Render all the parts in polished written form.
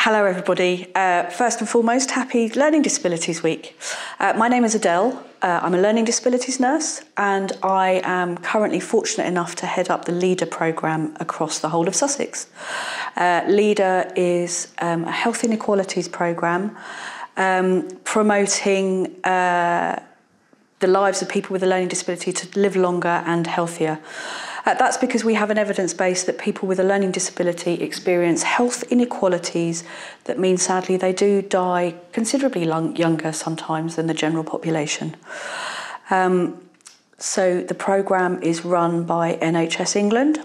Hello everybody. First and foremost, happy Learning Disabilities Week. My name is Edel. I'm a learning disabilities nurse and I am currently fortunate enough to head up the LeDeR programme across the whole of Sussex. LeDeR is a health inequalities programme promoting the lives of people with a learning disability to live longer and healthier. That's because we have an evidence base that people with a learning disability experience health inequalities that mean sadly they do die considerably younger sometimes than the general population. So the programme is run by NHS England.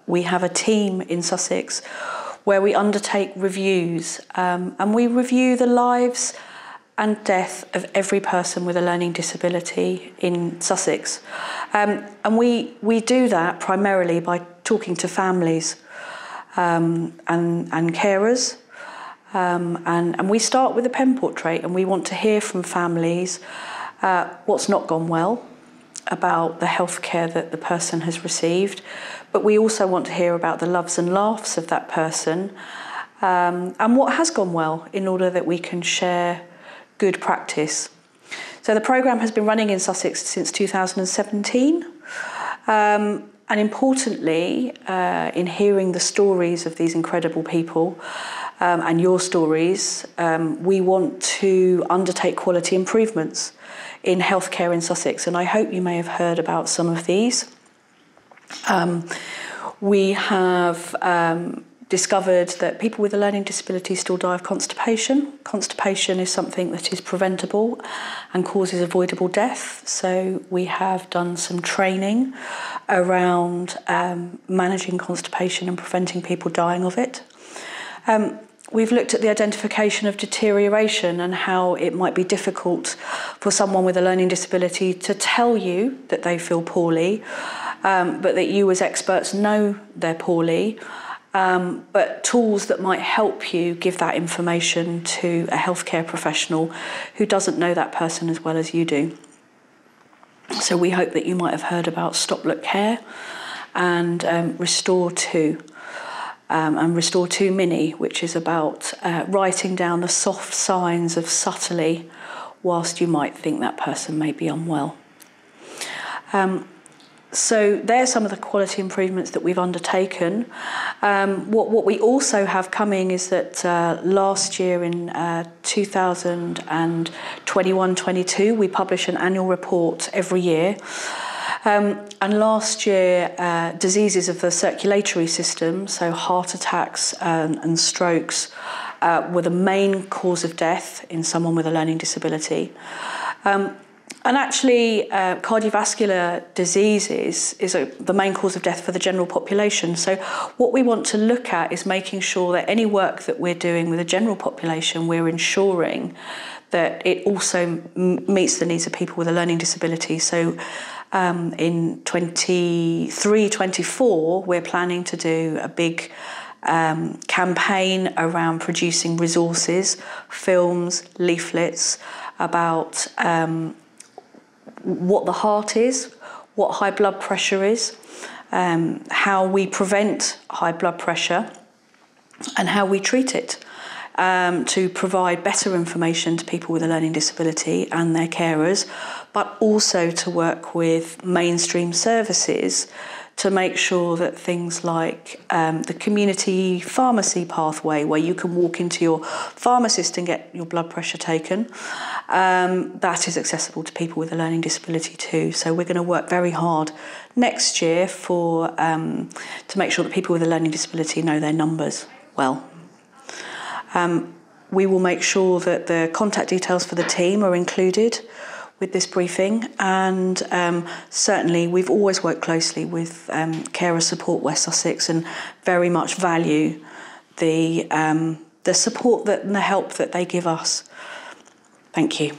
We have a team in Sussex where we undertake reviews and we review the lives and death of every person with a learning disability in Sussex. And we do that primarily by talking to families and carers. And we start with a pen portrait and we want to hear from families what's not gone well about the healthcare that the person has received. But we also want to hear about the loves and laughs of that person and what has gone well in order that we can share good practice. So the programme has been running in Sussex since 2017 and importantly in hearing the stories of these incredible people and your stories, we want to undertake quality improvements in healthcare in Sussex, and I hope you may have heard about some of these. We have discovered that people with a learning disability still die of constipation. Constipation is something that is preventable and causes avoidable death. So we have done some training around managing constipation and preventing people dying of it. We've looked at the identification of deterioration and how it might be difficult for someone with a learning disability to tell you that they feel poorly, but that you as experts know they're poorly. But tools that might help you give that information to a healthcare professional who doesn't know that person as well as you do. So we hope that you might have heard about Stop Look Care and Restore 2 and Restore 2 Mini, which is about writing down the soft signs of subtly whilst you might think that person may be unwell. So there's some of the quality improvements that we've undertaken. What we also have coming is that last year in 2021-22, we publish an annual report every year. And last year, diseases of the circulatory system, so heart attacks and strokes, were the main cause of death in someone with a learning disability. And actually, cardiovascular diseases is the main cause of death for the general population. So what we want to look at is making sure that any work that we're doing with the general population, we're ensuring that it also meets the needs of people with a learning disability. So in 23-24, we're planning to do a big campaign around producing resources, films, leaflets about what the heart is, what high blood pressure is, how we prevent high blood pressure and how we treat it, to provide better information to people with a learning disability and their carers, but also to work with mainstream services to make sure that things like the community pharmacy pathway, where you can walk into your pharmacist and get your blood pressure taken, that is accessible to people with a learning disability too. So we're going to work very hard next year to make sure that people with a learning disability know their numbers well. We will make sure that the contact details for the team are included with this briefing, and certainly we've always worked closely with Carer Support West Sussex and very much value the support and the help that they give us. Thank you.